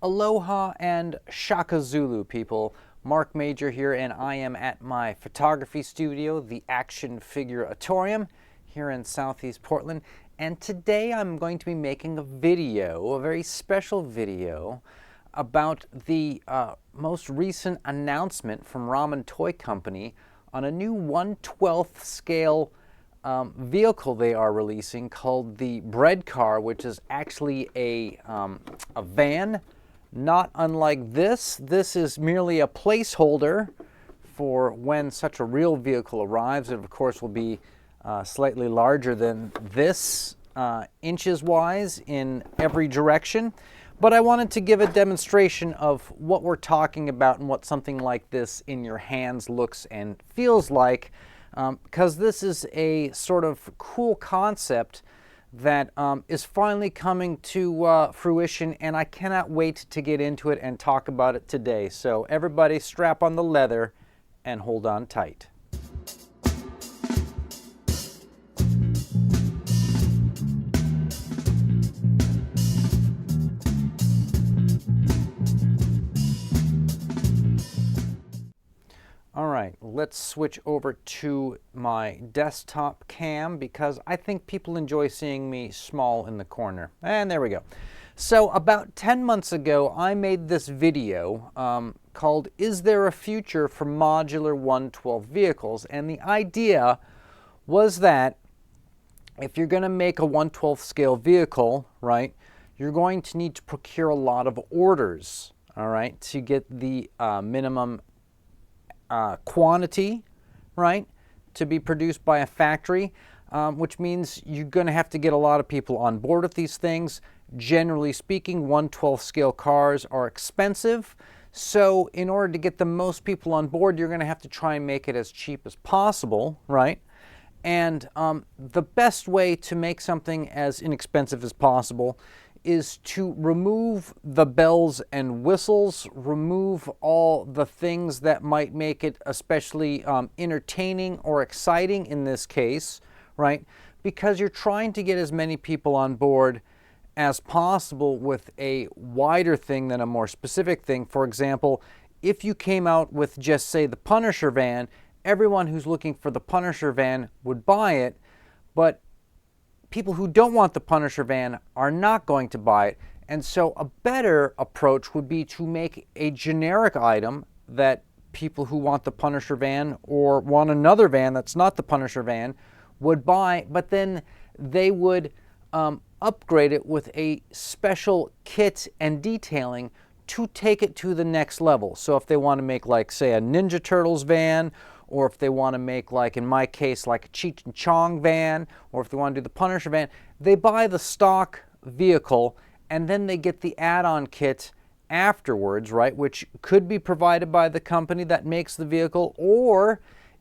Aloha and Shaka Zulu, people. Mark Major here, and I am at my photography studio, the Action Figuratorium, here in Southeast Portland. And today I'm going to be making a video, a very special video, about the most recent announcement from Ramen Toy Company on a new 1/12 scale vehicle they are releasing called the Bread Car, which is actually a van. Not unlike this. This is merely a placeholder for when such a real vehicle arrives. It, of course, will be slightly larger than this, inches-wise in every direction. But I wanted to give a demonstration of what we're talking about and what something like this in your hands looks and feels like, because this is a sort of cool concept that is finally coming to fruition, and I cannot wait to get into it and talk about it today. So everybody strap on the leather and hold on tight. All right, let's switch over to my desktop cam because I think people enjoy seeing me small in the corner. And there we go. So about 10 months ago, I made this video called "Is There a Future for Modular 1/12 Vehicles?" And the idea was that if you're going to make a 1/12 scale vehicle, right, you're going to need to procure a lot of orders, all right, to get the minimum quantity, right, to be produced by a factory, which means you're going to have to get a lot of people on board with these things. Generally speaking, 1/12 scale cars are expensive, so in order to get the most people on board, you're going to have to try and make it as cheap as possible, right? And the best way to make something as inexpensive as possible is to remove the bells and whistles, remove all the things that might make it especially entertaining or exciting in this case, right? Because you're trying to get as many people on board as possible with a wider thing than a more specific thing. For example, if you came out with just, say, the Punisher van, everyone who's looking for the Punisher van would buy it, but people who don't want the Punisher van are not going to buy it. And so a better approach would be to make a generic item that people who want the Punisher van or want another van that's not the Punisher van would buy, but then they would upgrade it with a special kit and detailing to take it to the next level. So if they want to make, like, say, a Ninja Turtles van, or if they want to make, like in my case, like a Cheech and Chong van, or if they want to do the Punisher van, they buy the stock vehicle and then they get the add-on kit afterwards, right, which could be provided by the company that makes the vehicle, or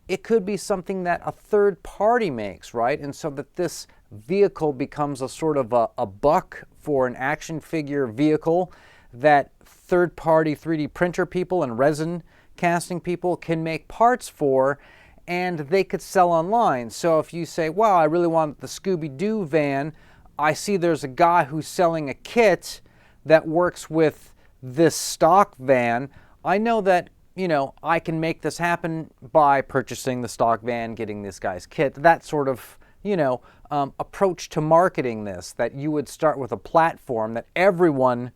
it could be something that a third party makes, right? And so that this vehicle becomes a sort of a buck for an action figure vehicle that third-party 3D printer people and resin casting people can make parts for, and they could sell online. So if you say, wow, I really want the Scooby-Doo van, I see there's a guy who's selling a kit that works with this stock van, I know that, you know, I can make this happen by purchasing the stock van, getting this guy's kit. That sort of, you know, approach to marketing this, that you would start with a platform that everyone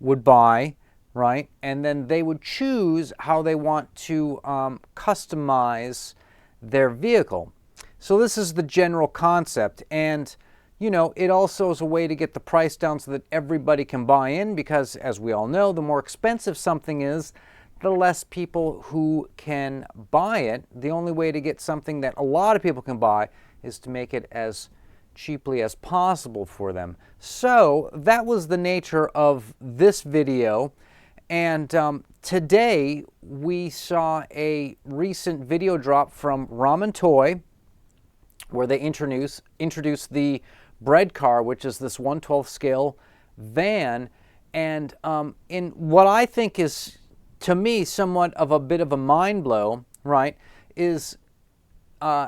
would buy, right? And then they would choose how they want to customize their vehicle. So this is the general concept. And, you know, it also is a way to get the price down so that everybody can buy in, because, as we all know, the more expensive something is, the less people who can buy it. The only way to get something that a lot of people can buy is to make it as cheaply as possible for them. So that was the nature of this video. And today we saw a recent video drop from Ramen Toy where they introduced the Bread Car, which is this 1/12 scale van. And in what I think is, to me, somewhat of a bit of a mind blow, right, is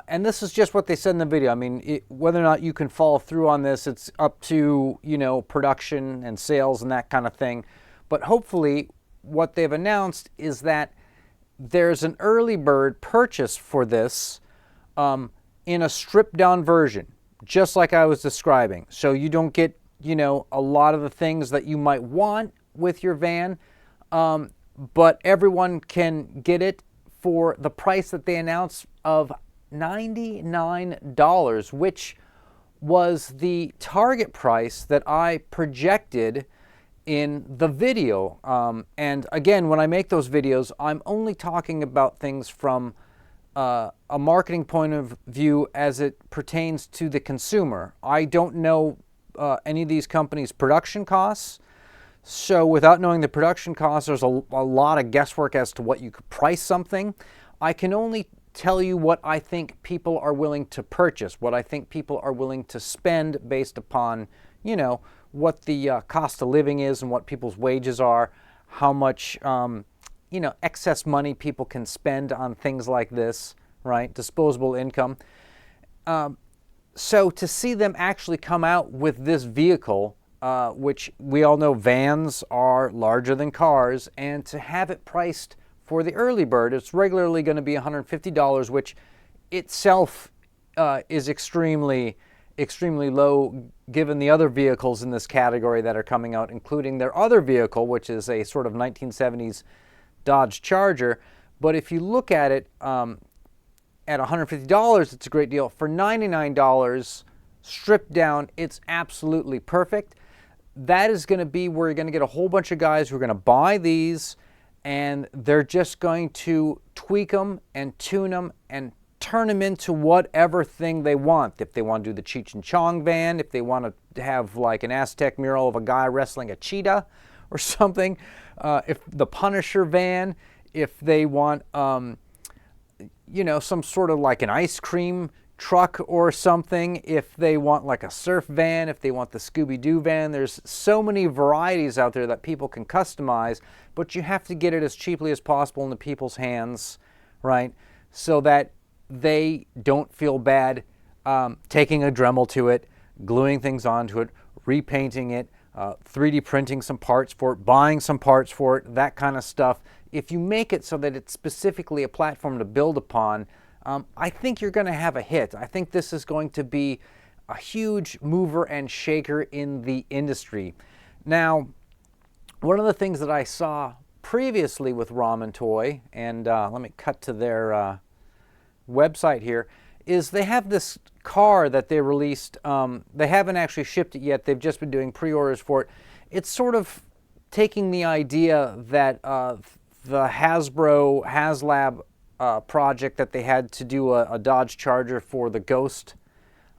and this is just what they said in the video. I mean, whether or not you can follow through on this, it's up to, you know, production and sales and that kind of thing. But hopefully what they've announced is that there's an early bird purchase for this in a stripped down version, just like I was describing. So you don't get, a lot of the things that you might want with your van, but everyone can get it for the price that they announced of $99, which was the target price that I projected in the video. And again, when I make those videos, I'm only talking about things from a marketing point of view as it pertains to the consumer. I don't know any of these companies' production costs. So without knowing the production costs, there's a lot of guesswork as to what you could price something. I can only tell you what I think people are willing to purchase, what I think people are willing to spend based upon, what the cost of living is and what people's wages are, how much, excess money people can spend on things like this, right? Disposable income. So to see them actually come out with this vehicle, which we all know vans are larger than cars, and to have it priced for the early bird, it's regularly going to be $150, which itself is extremely low given the other vehicles in this category that are coming out, including their other vehicle, which is a sort of 1970s Dodge Charger. But if you look at it at $150, it's a great deal. For $99, stripped down, it's absolutely perfect. That is going to be where you're going to get a whole bunch of guys who are going to buy these, and they're just going to tweak them and tune them and turn them into whatever thing they want. If they want to do the Cheech and Chong van, if they want to have like an Aztec mural of a guy wrestling a cheetah or something, if the Punisher van, if they want, some sort of like an ice cream truck or something, if they want like a surf van, if they want the Scooby-Doo van. There's so many varieties out there that people can customize, but you have to get it as cheaply as possible into people's hands, right? So that they don't feel bad taking a Dremel to it, gluing things onto it, repainting it, 3D printing some parts for it, buying some parts for it, that kind of stuff. If you make it so that it's specifically a platform to build upon, I think you're going to have a hit. I think this is going to be a huge mover and shaker in the industry. Now, one of the things that I saw previously with Ramen Toy, and let me cut to their website here, is they have this car that they released. They haven't actually shipped it yet. They've just been doing pre-orders for it. It's sort of taking the idea that the Hasbro HasLab project that they had to do a Dodge Charger for the Ghost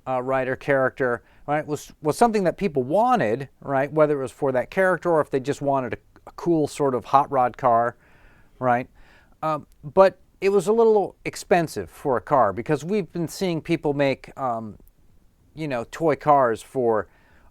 Rider character, right, was something that people wanted, right, whether it was for that character or if they just wanted a cool sort of hot rod car, right, but it was a little expensive for a car because we've been seeing people make, toy cars for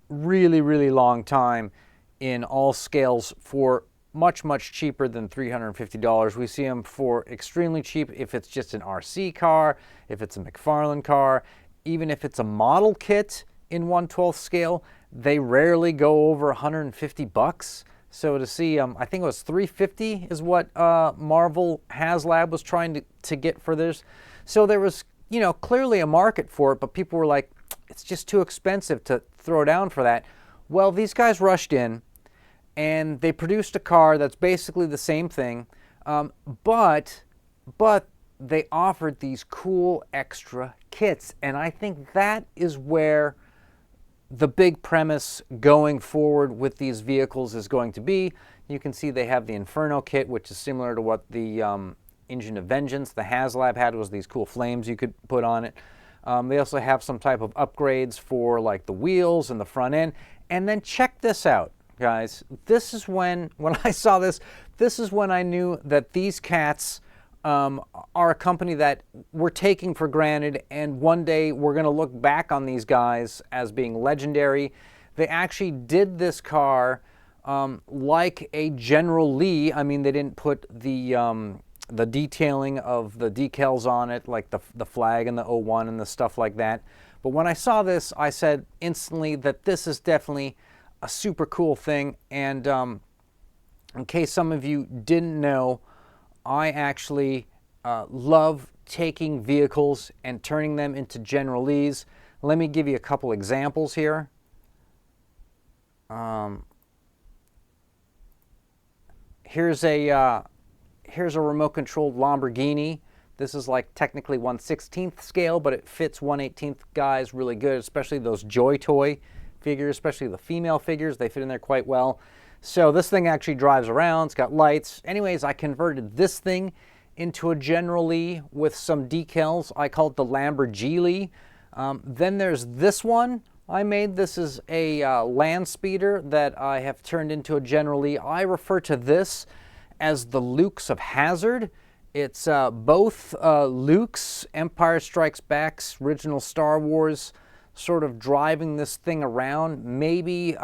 really, really long time in all scales for much, much cheaper than $350. We see them for extremely cheap if it's just an RC car, if it's a McFarlane car, even if it's a model kit in 1/12 scale, they rarely go over $150. So to see, I think it was $350 is what Marvel HasLab was trying to get for this. So there was, clearly a market for it, but people were like, it's just too expensive to throw down for that. Well, these guys rushed in, and they produced a car that's basically the same thing, but they offered these cool extra kits. And I think that is where the big premise going forward with these vehicles is going to be. You can see they have the Inferno kit, which is similar to what the Engine of Vengeance, the HasLab, had, was these cool flames you could put on it. They also have some type of upgrades for like the wheels and the front end. And then check this out, guys. This is when I saw this, this is when I knew that these cats are a company that we're taking for granted, and one day we're going to look back on these guys as being legendary. They actually did this car like a General Lee. I mean, they didn't put the detailing of the decals on it, like the flag and the 01 and the stuff like that. But when I saw this, I said instantly that this is definitely a super cool thing. And In case some of you didn't know, I actually love taking vehicles and turning them into General-Lees. Let me give you a couple examples here. Here's a remote-controlled Lamborghini. This is like technically 1/16th scale, but it fits 1/18th guys really good, especially those Joy Toy figures, especially the female figures. They fit in there quite well. So this thing actually drives around. It's got lights. Anyways, I converted this thing into a General-Lee with some decals. I call it the Lamborghini. Then there's this one I made. This is a land speeder that I have turned into a General-Lee. I refer to this as the Lukes of Hazzard. It's both Luke's Empire Strikes Back's original Star Wars sort of driving this thing around, maybe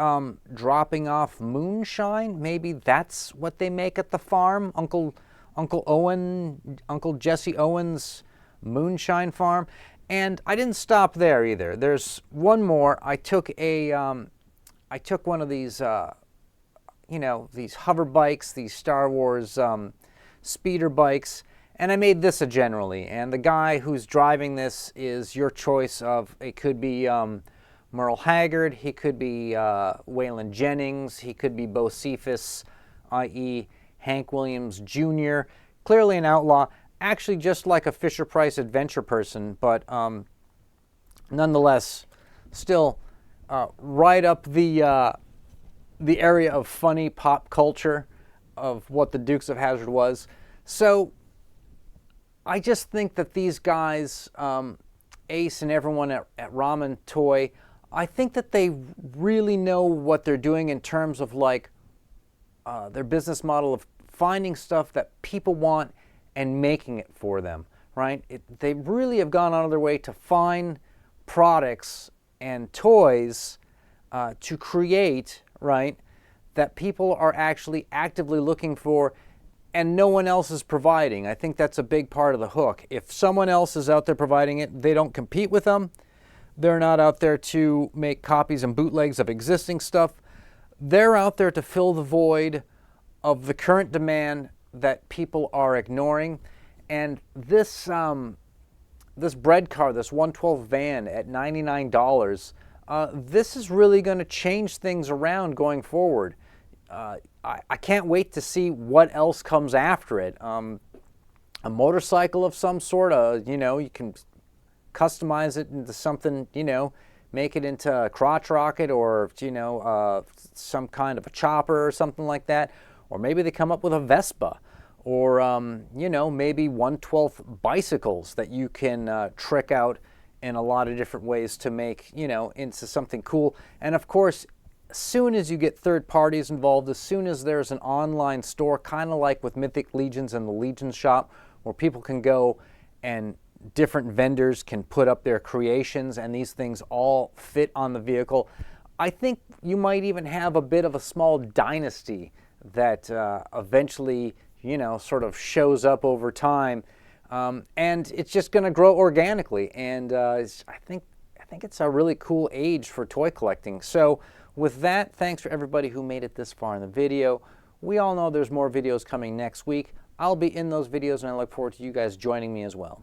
dropping off moonshine. Maybe that's what they make at the farm. Uncle Jesse Owens' moonshine farm. And I didn't stop there either. There's one more. I took one of these, these hover bikes, these Star Wars speeder bikes, and I made this a General-Lee. And the guy who's driving this is your choice of, it could be Merle Haggard, he could be Waylon Jennings, he could be Bo Cephas, i.e. Hank Williams Jr., clearly an outlaw, actually just like a Fisher-Price adventure person, but nonetheless, still right up the area of funny pop culture of what the Dukes of Hazzard was. So I just think that these guys, Ace and everyone at Ramen Toy, I think that they really know what they're doing in terms of like their business model of finding stuff that people want and making it for them, right? They really have gone out of their way to find products and toys to create, right, that people are actually actively looking for and no one else is providing. I think that's a big part of the hook. If someone else is out there providing it, they don't compete with them. They're not out there to make copies and bootlegs of existing stuff. They're out there to fill the void of the current demand that people are ignoring. And this this bread car, this 112 van at $99, this is really going to change things around going forward. I can't wait to see what else comes after it. A motorcycle of some sort, you can customize it into something, make it into a crotch rocket or, some kind of a chopper or something like that. Or maybe they come up with a Vespa or, maybe 1/12 bicycles that you can trick out in a lot of different ways to make, into something cool. And of course, as soon as you get third parties involved, as soon as there's an online store, kind of like with Mythic Legions and the Legion shop, where people can go and different vendors can put up their creations and these things all fit on the vehicle, I think you might even have a bit of a small dynasty that eventually, sort of shows up over time. And it's just going to grow organically. And I think it's a really cool age for toy collecting. So with that, thanks for everybody who made it this far in the video. We all know there's more videos coming next week. I'll be in those videos and I look forward to you guys joining me as well.